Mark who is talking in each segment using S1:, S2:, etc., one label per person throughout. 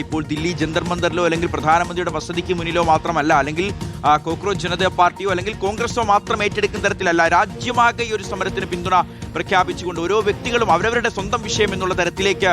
S1: ഇപ്പോൾ ദില്ലി ജന്തർ മന്ദറിലോ അല്ലെങ്കിൽ പ്രധാനമന്ത്രിയുടെ വസതിക്ക് മുന്നിലോ മാത്രമല്ല, അല്ലെങ്കിൽ കോക്രോച്ച് ജനതാ പാർട്ടിയോ അല്ലെങ്കിൽ കോൺഗ്രസോ മാത്രം ഏറ്റെടുക്കുന്ന തരത്തിലല്ല, രാജ്യമാകെ ഈ ഒരു സമരത്തിന് പിന്തുണ പ്രഖ്യാപിച്ചുകൊണ്ട് ഓരോ വ്യക്തികളും അവരവരുടെ സ്വന്തം വിഷയം എന്നുള്ള തരത്തിലേക്ക്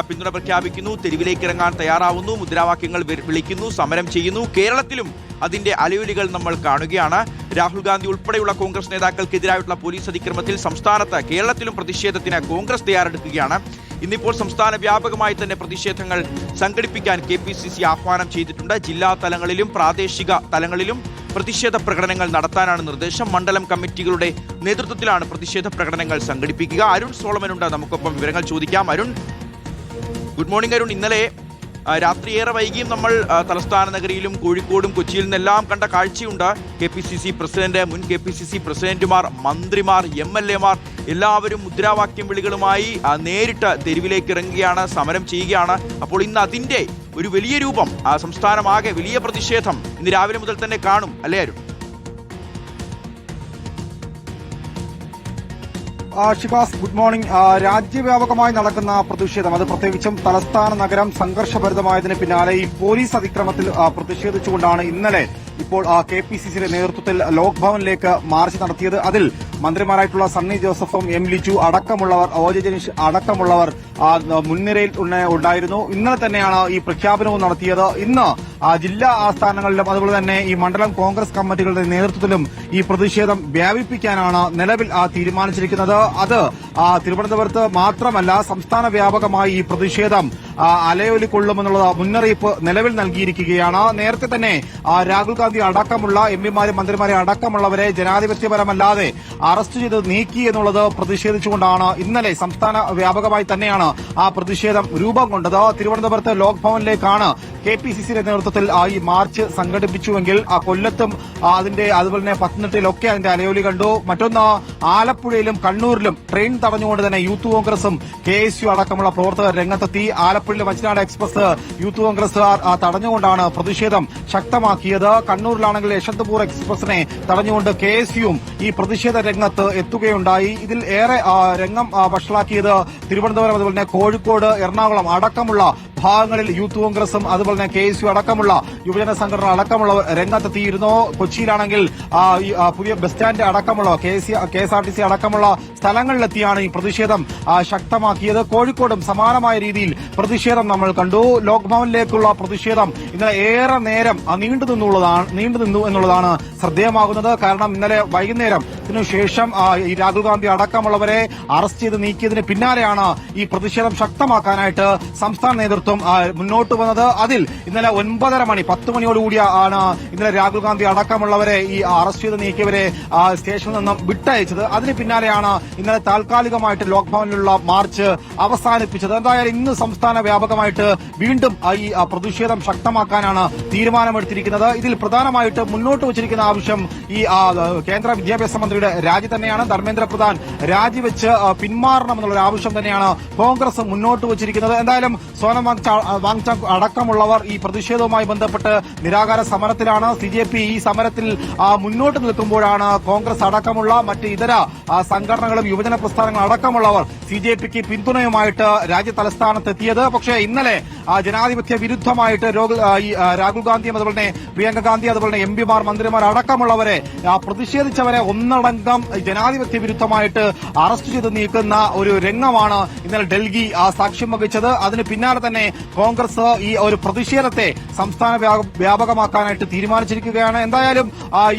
S1: പിന്തുണ പ്രഖ്യാപിക്കുന്നു, തെരുവിലേക്ക് ഇറങ്ങാൻ തയ്യാറാവുന്നു, മുദ്രാവാക്യങ്ങൾ വിളിക്കുന്നു, സമരം ചെയ്യുന്നു. കേരളത്തിലും അതിന്റെ അലയൊലികൾ നമ്മൾ കാണുകയാണ്. രാഹുൽ ഗാന്ധി ഉൾപ്പെടെയുള്ള കോൺഗ്രസ് നേതാക്കൾക്കെതിരായിട്ടുള്ള പോലീസ് അതിക്രമത്തിൽ സംസ്ഥാനത്ത് കേരളത്തിലും പ്രതിഷേധത്തിന് കോൺഗ്രസ് തയ്യാറെടുക്കുകയാണ്. ഇന്നിപ്പോൾ സംസ്ഥാന വ്യാപകമായി തന്നെ പ്രതിഷേധങ്ങൾ സംഘടിപ്പിക്കാൻ KPCC ആഹ്വാനം ചെയ്തിട്ടുണ്ട്. ജില്ലാ തലങ്ങളിലും പ്രാദേശിക തലങ്ങളിലും പ്രതിഷേധ പ്രകടനങ്ങൾ നടത്താനാണ് നിർദ്ദേശം. മണ്ഡലം കമ്മിറ്റികളുടെ നേതൃത്വത്തിലാണ് പ്രതിഷേധ പ്രകടനങ്ങൾ സംഘടിപ്പിക്കുക. അരുൺ സോളമനുണ്ട്, നമുക്കൊപ്പം വിവരങ്ങൾ ചോദിക്കാം. Arun, good morning. അരുൺ, ഇന്നലെ രാത്രിയേറെ വൈകിയും നമ്മൾ തലസ്ഥാന നഗരിയിലും കോഴിക്കോടും കൊച്ചിയിൽ നിന്നെല്ലാം കണ്ട കാഴ്ചയുണ്ട്. KPCC പ്രസിഡന്റ്, മുൻ KPCC പ്രസിഡന്റുമാർ, മന്ത്രിമാർ, MLA മാർ എല്ലാവരും മുദ്രാവാക്യം വിളികളുമായി നേരിട്ട് തെരുവിലേക്ക് ഇറങ്ങുകയാണ്, സമരം ചെയ്യുകയാണ്. അപ്പോൾ ഇന്ന് അതിൻ്റെ ഒരു വലിയ രൂപം സംസ്ഥാനമാകെ വലിയ പ്രതിഷേധം ഇന്ന് രാവിലെ മുതൽ തന്നെ കാണും അല്ലേ അരുൺ?
S2: Shibas, good morning. രാജ്യവ്യാപകമായി നടക്കുന്ന പ്രതിഷേധം, അത് പ്രത്യേകിച്ചും തലസ്ഥാന നഗരം സംഘർഷഭരിതമായതിന് പിന്നാലെ ഈ പോലീസ് അതിക്രമത്തിൽ പ്രതിഷേധിച്ചുകൊണ്ടാണ് ഇന്നലെ ഇപ്പോൾ KPCCയുടെ നേതൃത്വത്തിൽ ലോക് ഭവനിലേക്ക് മാർച്ച് നടത്തിയത്. അതിൽ മന്ത്രിമാരായിട്ടുള്ള സണ്ണി ജോസഫും M ലിജു അടക്കമുള്ളവർ, OJ ജനീഷ് അടക്കമുള്ളവർ മുൻനിരയിൽ ഉണ്ടായിരുന്നു. ഇന്നലെ തന്നെയാണ് ഈ പ്രഖ്യാപനവും നടത്തിയത്. ഇന്ന് ജില്ലാ ആസ്ഥാനങ്ങളിലും അതുപോലെ തന്നെ ഈ മണ്ഡലം കോൺഗ്രസ് കമ്മിറ്റികളുടെ നേതൃത്വത്തിലും ഈ പ്രതിഷേധം വ്യാപിപ്പിക്കാനാണ് നിലവിൽ തീരുമാനിച്ചിരിക്കുന്നത്. അത് തിരുവനന്തപുരത്ത് മാത്രമല്ല, സംസ്ഥാന വ്യാപകമായി ഈ പ്രതിഷേധം അലയൊലി കൊള്ളുമെന്നുള്ള മുന്നറിയിപ്പ് നിലവിൽ നൽകിയിരിക്കുകയാണ്. നേരത്തെ തന്നെ രാഹുൽ ഗാന്ധി അടക്കമുള്ള MPമാരും മന്ത്രിമാരെ അടക്കമുള്ളവരെ ജനാധിപത്യപരമല്ലാതെ അറസ്റ്റ് ചെയ്ത് നീക്കി എന്നുള്ളത് പ്രതിഷേധിച്ചുകൊണ്ടാണ് ഇന്നലെ സംസ്ഥാന വ്യാപകമായി തന്നെയാണ് ആ പ്രതിഷേധം രൂപം കൊണ്ടത്. തിരുവനന്തപുരത്ത് ലോക് ഭവനിലേക്കാണ് KPCCയുടെ നേതൃത്വത്തിൽ ഈ മാർച്ച് സംഘടിപ്പിച്ചുവെങ്കിൽ കൊല്ലത്തും അതുപോലെ തന്നെ പത്തനംതിട്ടയിലൊക്കെ അതിന്റെ അലയൊലി കണ്ടു. മറ്റൊന്ന്, ആലപ്പുഴയിലും കണ്ണൂരിലും ട്രെയിൻ തടഞ്ഞുകൊണ്ട് തന്നെ യൂത്ത് കോൺഗ്രസും KSU അടക്കമുള്ള പ്രവർത്തകർ രംഗത്തെത്തി. ആലപ്പുഴയിലെ മച്ചിനാട് എക്സ്പ്രസ് യൂത്ത് കോൺഗ്രസുകാർ തടഞ്ഞുകൊണ്ടാണ് പ്രതിഷേധം ശക്തമാക്കിയത്. കണ്ണൂരിലാണെങ്കിൽ യശ്വന്ത്പൂർ എക്സ്പ്രസിനെ തടഞ്ഞുകൊണ്ട് KSUവും ഈ പ്രതിഷേധ രംഗത്ത് എത്തുകയുണ്ടായി. ഇതിൽ ഏറെ രംഗം വഷളാക്കിയത് തിരുവനന്തപുരം, അതുപോലെ തന്നെ കോഴിക്കോട്, എറണാകുളം അടക്കമുള്ള ഭാഗങ്ങളിൽ യൂത്ത് കോൺഗ്രസും അതുപോലെ തന്നെ KSU അടക്കമുള്ള യുവജന സംഘടന അടക്കമുള്ളവർ രംഗത്തെത്തിയിരുന്നു. കൊച്ചിയിലാണെങ്കിൽ പുതിയ ബസ് സ്റ്റാൻഡ് അടക്കമുള്ള KSRTC അടക്കമുള്ള സ്ഥലങ്ങളിലെത്തിയാണ് ഈ പ്രതിഷേധം ശക്തമാക്കിയത്. കോഴിക്കോടും സമാനമായ രീതിയിൽ പ്രതിഷേധം നമ്മൾ കണ്ടു. ലോക് ഭവനിലേക്കുള്ള പ്രതിഷേധം ഇന്നലെ ഏറെ നേരം നീണ്ടുനിന്നു എന്നുള്ളതാണ് ശ്രദ്ധേയമാകുന്നത്. കാരണം ഇന്നലെ വൈകുന്നേരത്തിനു ശേഷം ഈ രാഹുൽ ഗാന്ധി അടക്കമുള്ളവരെ അറസ്റ്റ് ചെയ്ത് നീക്കിയതിന് പിന്നാലെയാണ് ഈ പ്രതിഷേധം ശക്തമാക്കാനായിട്ട് സംസ്ഥാന നേതൃത്വം മുന്നോട്ട് വന്നത്. അതിൽ ഇന്നലെ 9:30 മണി 10 മണിയോടുകൂടിയാണ് ഇന്നലെ രാഹുൽ ഗാന്ധി അടക്കമുള്ളവരെ ഈ അറസ്റ്റ് ചെയ്ത് നീക്കിയവരെ സ്റ്റേഷനിൽ നിന്നും വിട്ടയച്ചത്. അതിന് പിന്നാലെയാണ് ഇന്നലെ താൽക്കാലികമായിട്ട് ലോക് ഭവനിലുള്ള മാർച്ച് അവസാനിപ്പിച്ചത്. എന്തായാലും ഇന്ന് സംസ്ഥാന വ്യാപകമായിട്ട് വീണ്ടും ഈ പ്രതിഷേധം ശക്തമാക്കാനാണ് തീരുമാനമെടുത്തിരിക്കുന്നത്. ഇതിൽ പ്രധാനമായിട്ട് മുന്നോട്ട് വച്ചിരിക്കുന്ന ആവശ്യം ഈ കേന്ദ്ര വിദ്യാഭ്യാസ മന്ത്രിയുടെ രാജി തന്നെയാണ്. ധർമ്മേന്ദ്ര പ്രധാൻ രാജിവെച്ച് പിന്മാറണമെന്നുള്ള ആവശ്യം തന്നെയാണ് കോൺഗ്രസ് മുന്നോട്ട് വച്ചിരിക്കുന്നത്. എന്തായാലും സോനം വാങ്ചോക് അടക്കമുള്ളവർ ഈ പ്രതിഷേധവുമായി ബന്ധപ്പെട്ട് നിരാഹാര സമരത്തിലാണ്. CJP ഈ സമരത്തിൽ മുന്നോട്ട് നിൽക്കുമ്പോഴാണ് കോൺഗ്രസ് അടക്കമുള്ള മറ്റ് ഇതര സംഘടനകളും യുവജന പ്രസ്ഥാനങ്ങളും അടക്കമുള്ളവർ CJPക്ക് പിന്തുണയുമായിട്ട് രാജ്യ തലസ്ഥാനത്തെത്തിയത്. പക്ഷേ ഇന്നലെ ജനാധിപത്യ വിരുദ്ധമായിട്ട് രാഹുൽ ഗാന്ധിയും അതുപോലെ തന്നെ പ്രിയങ്ക ഗാന്ധി അതുപോലെ തന്നെ MPമാർ, മന്ത്രിമാർ അടക്കമുള്ളവരെ പ്രതിഷേധിച്ചവരെ ഒന്നടങ്കം ജനാധിപത്യ വിരുദ്ധമായിട്ട് അറസ്റ്റ് ചെയ്ത് നീക്കുന്ന ഒരു രംഗമാണ് ഇന്നലെ ഡൽഹി സാക്ഷ്യം വഹിച്ചത്. അതിന് പിന്നാലെ തന്നെ കോൺഗ്രസ് ഈ ഒരു പ്രതിഷേധത്തെ സംസ്ഥാന വ്യാപകമാക്കാനായിട്ട് തീരുമാനിച്ചിരിക്കുകയാണ്. എന്തായാലും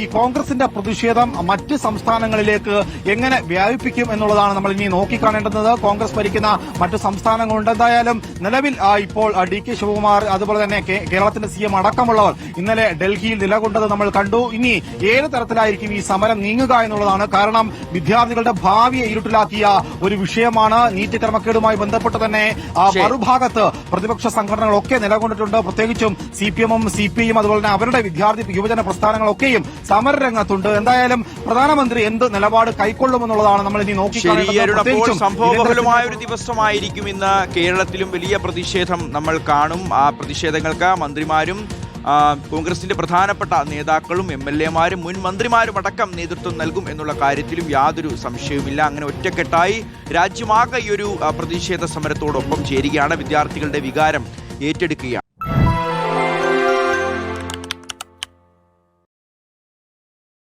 S2: ഈ കോൺഗ്രസിന്റെ പ്രതിഷേധം മറ്റ് സംസ്ഥാനങ്ങളിലേക്ക് എങ്ങനെ വ്യാപിപ്പിക്കും എന്നുള്ളതാണ് നമ്മൾ ഇനി നോക്കിക്കാണേണ്ടത്. കോൺഗ്രസ് ഭരിക്കുന്ന മറ്റ് സംസ്ഥാനങ്ങളുണ്ട്. എന്തായാലും നിലവിൽ ഇപ്പോൾ DK ശിവകുമാർ അതുപോലെ തന്നെ കേരളത്തിന്റെ CM അടക്കമുള്ളവർ ഇന്നലെ ഡൽഹിയിൽ നിലകൊണ്ടത് നമ്മൾ കണ്ടു. ഇനി ഏത് തരത്തിലായിരിക്കും ഈ സമരം നീങ്ങുക എന്നുള്ളതാണ്. കാരണം വിദ്യാർത്ഥികളുടെ ഭാവിയെ ഇരുട്ടിലാക്കിയ ഒരു വിഷയമാണ്. നീറ്റ് ക്രമക്കേടുമായി ബന്ധപ്പെട്ട് തന്നെ മറുഭാഗത്ത് പ്രതിപക്ഷ സംഘടനകളൊക്കെ നിലകൊണ്ടിട്ടുണ്ട്. പ്രത്യേകിച്ചും CPM-ഉം CPI-യും അതുപോലെ തന്നെ അവരുടെ വിദ്യാർത്ഥി യുവജന പ്രസ്ഥാനങ്ങളൊക്കെയും സമരരംഗത്തുണ്ട്. എന്തായാലും പ്രധാനമന്ത്രി എന്ത് നിലപാട് കൈക്കൊള്ളുമെന്നുള്ളതാണ് നമ്മൾ ഇനി നോക്കിക്കാണേണ്ടത്.
S1: സംഭവബഹുലമായ ഒരു ദിവസമായിരിക്കും ഇന്ന്. കേരളത്തിലും വലിയ പ്രതിഷേധം നമ്മൾ കാണും. ആ പ്രതിഷേധങ്ങൾക്ക് മന്ത്രിമാരും കോൺഗ്രസിന്റെ പ്രധാനപ്പെട്ട നേതാക്കളും MLA-മാരും മുൻ മന്ത്രിമാരും അടക്കം നേതൃത്വം നൽകും എന്നുള്ള കാര്യത്തിലും യാതൊരു സംശയവുമില്ല. അങ്ങനെ ഒറ്റക്കെട്ടായി രാജ്യമാകെ ഈ ഒരു പ്രതിഷേധ സമരത്തോടൊപ്പം ചേരുകയാണ്, വിദ്യാർത്ഥികളുടെ വികാരം ഏറ്റെടുക്കുകയാണ്.